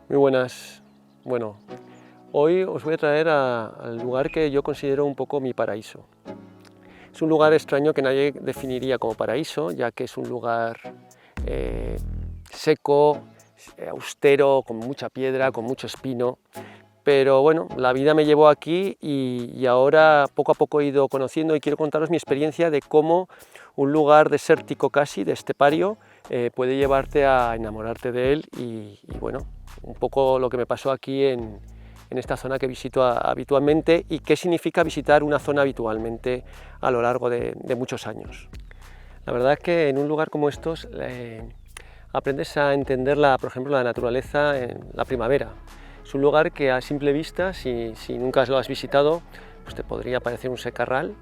Muy buenas. Bueno, hoy os voy a traer al lugar que yo considero un poco mi paraíso. Es un lugar extraño que nadie definiría como paraíso, ya que es un lugar seco, austero, con mucha piedra, con mucho espino. Pero bueno, la vida me llevó aquí y ahora poco a poco he ido conociendo y quiero contaros mi experiencia de cómo un lugar desértico casi, de estepario, puede llevarte a enamorarte de él y bueno, un poco lo que me pasó aquí en esta zona que visito habitualmente y qué significa visitar una zona habitualmente a lo largo de muchos años. La verdad es que en un lugar como estos aprendes a entender, por ejemplo, la naturaleza en la primavera. Es un lugar que a simple vista, si nunca lo has visitado, pues te podría parecer un secarral,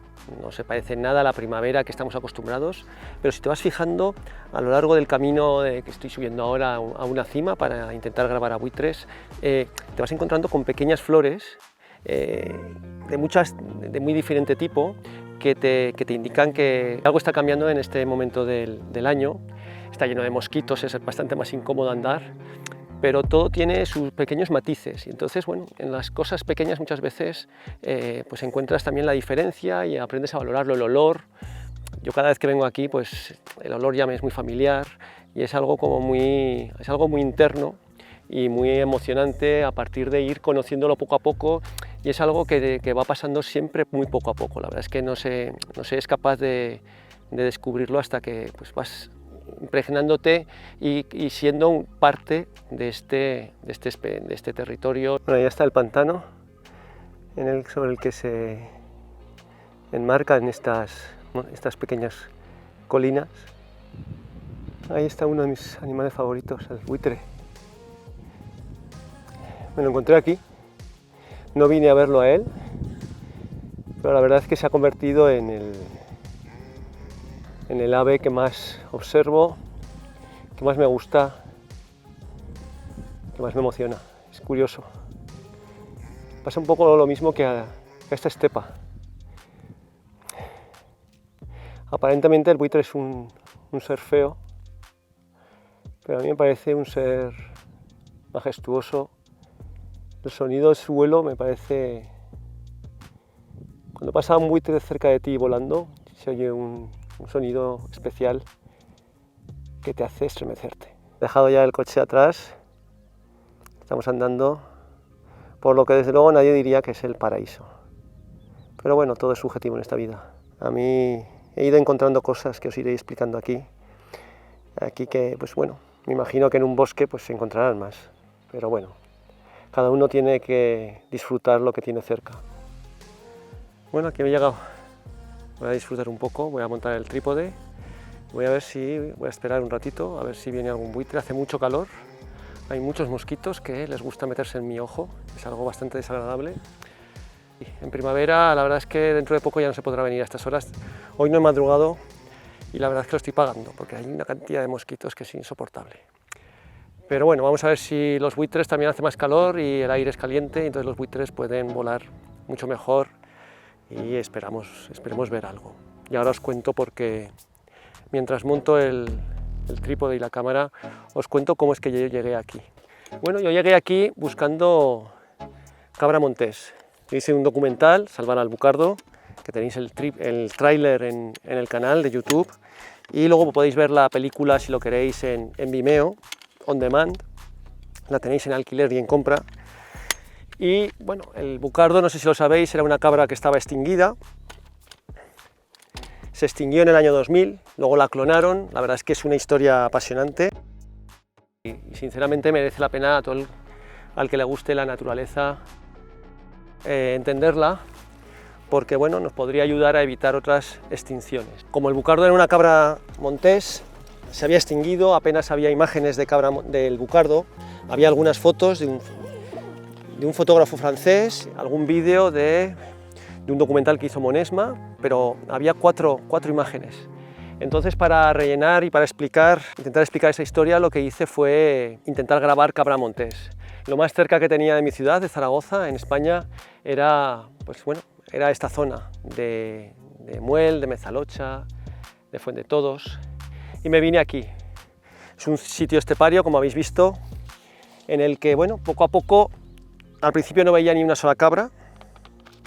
no se parece en nada a la primavera que estamos acostumbrados, pero si te vas fijando a lo largo del camino que estoy subiendo ahora a una cima para intentar grabar a buitres, te vas encontrando con pequeñas flores de muy diferente tipo que te indican que algo está cambiando en este momento del año. Está lleno de mosquitos, es bastante más incómodo andar, pero todo tiene sus pequeños matices y entonces, bueno, en las cosas pequeñas muchas veces pues encuentras también la diferencia y aprendes a valorarlo, el olor. Yo cada vez que vengo aquí, pues el olor ya me es muy familiar y es algo muy interno y muy emocionante a partir de ir conociéndolo poco a poco, y es algo que va pasando siempre muy poco a poco. La verdad es que no se es capaz de descubrirlo hasta que pues vas impregnándote y siendo parte de este territorio. Bueno, ya está el pantano sobre el que se enmarcan estas pequeñas colinas. Ahí está uno de mis animales favoritos, el buitre. Me lo encontré aquí, no vine a verlo a él, pero la verdad es que se ha convertido en el ave que más observo, que más me gusta, que más me emociona. Es curioso. Pasa un poco lo mismo que a esta estepa. Aparentemente el buitre es un ser feo, pero a mí me parece un ser majestuoso. El sonido de su vuelo me parece... Cuando pasa un buitre cerca de ti volando, se oye un sonido especial que te hace estremecerte. He dejado ya el coche atrás, estamos andando por lo que desde luego nadie diría que es el paraíso. Pero bueno, todo es subjetivo en esta vida. A mí he ido encontrando cosas que os iré explicando aquí que, pues bueno, me imagino que en un bosque pues se encontrarán más. Pero bueno, cada uno tiene que disfrutar lo que tiene cerca. Bueno, aquí he llegado. Voy a disfrutar un poco, voy a montar el trípode, voy a esperar un ratito, a ver si viene algún buitre. Hace mucho calor, hay muchos mosquitos que les gusta meterse en mi ojo, es algo bastante desagradable. En primavera la verdad es que dentro de poco ya no se podrá venir a estas horas. Hoy no he madrugado y la verdad es que lo estoy pagando porque hay una cantidad de mosquitos que es insoportable. Pero bueno, vamos a ver si los buitres también hace más calor y el aire es caliente, y entonces los buitres pueden volar mucho mejor y esperemos ver algo. Y ahora os cuento, porque mientras monto el trípode y la cámara, os cuento cómo es que yo llegué aquí. Bueno, yo llegué aquí buscando cabra montés. Hice un documental, Salvar al Bucardo, que tenéis el tráiler en el canal de YouTube, y luego podéis ver la película si lo queréis en Vimeo, on demand, la tenéis en alquiler y en compra. Y bueno, el bucardo, no sé si lo sabéis, era una cabra que estaba extinguida. Se extinguió en el año 2000, luego la clonaron. La verdad es que es una historia apasionante y sinceramente merece la pena a todo al que le guste la naturaleza entenderla, porque bueno, nos podría ayudar a evitar otras extinciones. Como el bucardo era una cabra montés, se había extinguido, apenas había imágenes del bucardo, había algunas fotos de un fotógrafo francés, algún vídeo de un documental que hizo Monesma, pero había cuatro imágenes. Entonces, para rellenar y para intentar explicar esa historia, lo que hice fue intentar grabar cabra montés. Lo más cerca que tenía de mi ciudad, de Zaragoza, en España, era esta zona de Muel, de Mezalocha, de Fuendetodos, y me vine aquí. Es un sitio estepario, como habéis visto, en el que, bueno, poco a poco, al principio no veía ni una sola cabra,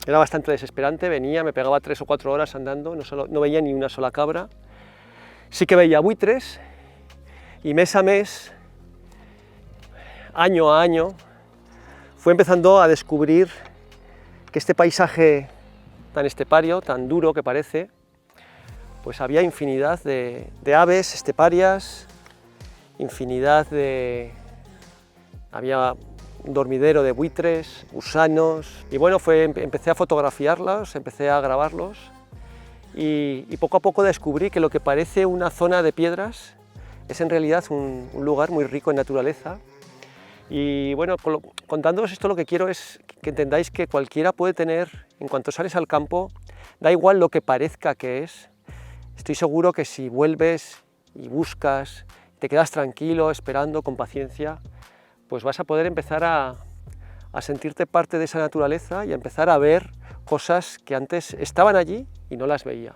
era bastante desesperante, venía, me pegaba 3 o 4 horas andando, no veía ni una sola cabra. Sí que veía buitres, y mes a mes, año a año, fue empezando a descubrir que este paisaje tan estepario, tan duro que parece, pues había infinidad de aves esteparias, había un dormidero de buitres, gusanos, y bueno, empecé a fotografiarlos, empecé a grabarlos, y poco a poco descubrí que lo que parece una zona de piedras es en realidad un lugar muy rico en naturaleza. Y bueno, contándoos esto, lo que quiero es que entendáis que cualquiera puede tener, en cuanto sales al campo, da igual lo que parezca que es, estoy seguro que si vuelves y buscas, te quedas tranquilo, esperando, con paciencia, pues vas a poder empezar a sentirte parte de esa naturaleza y a empezar a ver cosas que antes estaban allí y no las veía.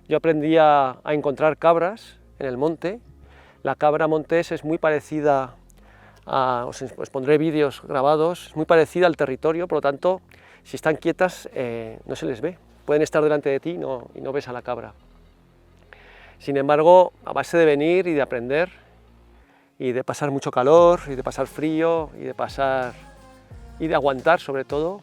Yo aprendí a encontrar cabras en el monte. La cabra montés es muy parecida os pondré vídeos grabados, es muy parecida al territorio, por lo tanto, si están quietas no se les ve, pueden estar delante de ti y no ves a la cabra. Sin embargo, a base de venir y de aprender, y de pasar mucho calor, y de pasar frío, y de aguantar sobre todo,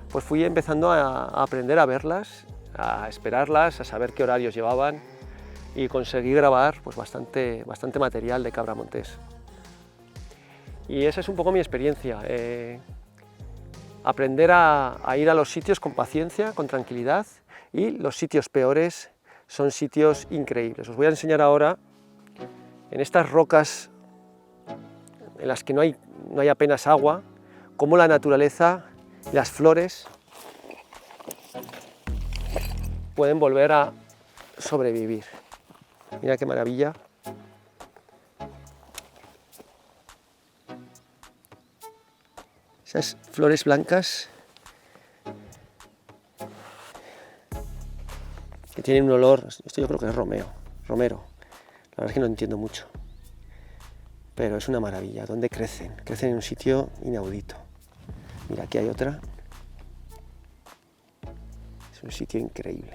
pues fui empezando a aprender a verlas, a esperarlas, a saber qué horarios llevaban, y conseguí grabar pues bastante material de cabra montés. Y esa es un poco mi experiencia, aprender a ir a los sitios con paciencia, con tranquilidad, y los sitios peores son sitios increíbles. Os voy a enseñar ahora, en estas rocas en las que no hay apenas agua, cómo la naturaleza, las flores, pueden volver a sobrevivir. Mira qué maravilla. Esas flores blancas que tienen un olor, esto yo creo que es romero. La verdad es que no entiendo mucho, pero es una maravilla. ¿Dónde crecen? Crecen en un sitio inaudito. Mira, aquí hay otra. Es un sitio increíble.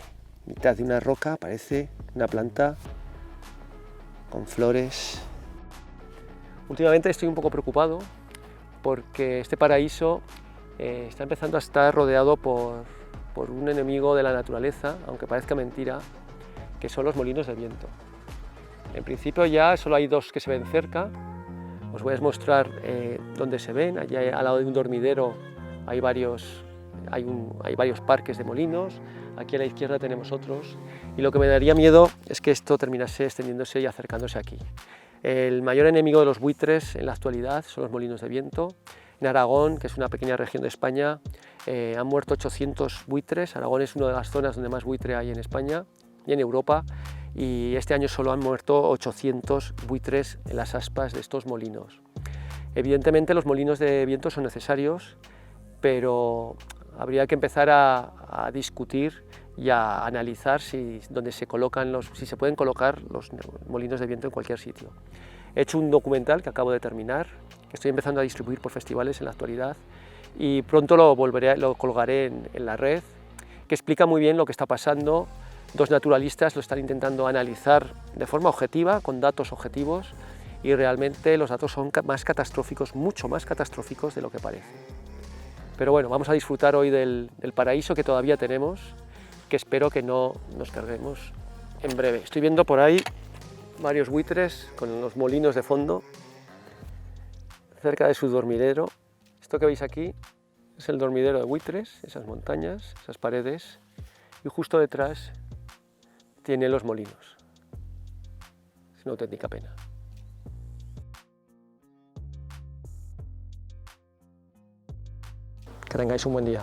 En mitad de una roca aparece una planta con flores. Últimamente estoy un poco preocupado porque este paraíso está empezando a estar rodeado por un enemigo de la naturaleza, aunque parezca mentira, que son los molinos de viento. En principio ya solo hay 2 que se ven cerca. Os voy a mostrar dónde se ven. Allí al lado de un dormidero hay varios parques de molinos. Aquí a la izquierda tenemos otros. Y lo que me daría miedo es que esto terminase extendiéndose y acercándose aquí. El mayor enemigo de los buitres en la actualidad son los molinos de viento. En Aragón, que es una pequeña región de España, han muerto 800 buitres. Aragón es una de las zonas donde más buitre hay en España y en Europa, y este año solo han muerto 800 buitres en las aspas de estos molinos. Evidentemente los molinos de viento son necesarios, pero habría que empezar a discutir y a analizar si se pueden colocar los molinos de viento en cualquier sitio. He hecho un documental que acabo de terminar, que estoy empezando a distribuir por festivales en la actualidad, y pronto lo colgaré en la red, que explica muy bien lo que está pasando. 2 naturalistas lo están intentando analizar de forma objetiva, con datos objetivos, y realmente los datos son más catastróficos, mucho más catastróficos de lo que parece. Pero bueno, vamos a disfrutar hoy del paraíso que todavía tenemos, que espero que no nos carguemos en breve. Estoy viendo por ahí varios buitres con los molinos de fondo, cerca de su dormidero. Esto que veis aquí es el dormidero de buitres, esas montañas, esas paredes, y justo detrás tiene los molinos. Es una auténtica pena. Que tengáis un buen día.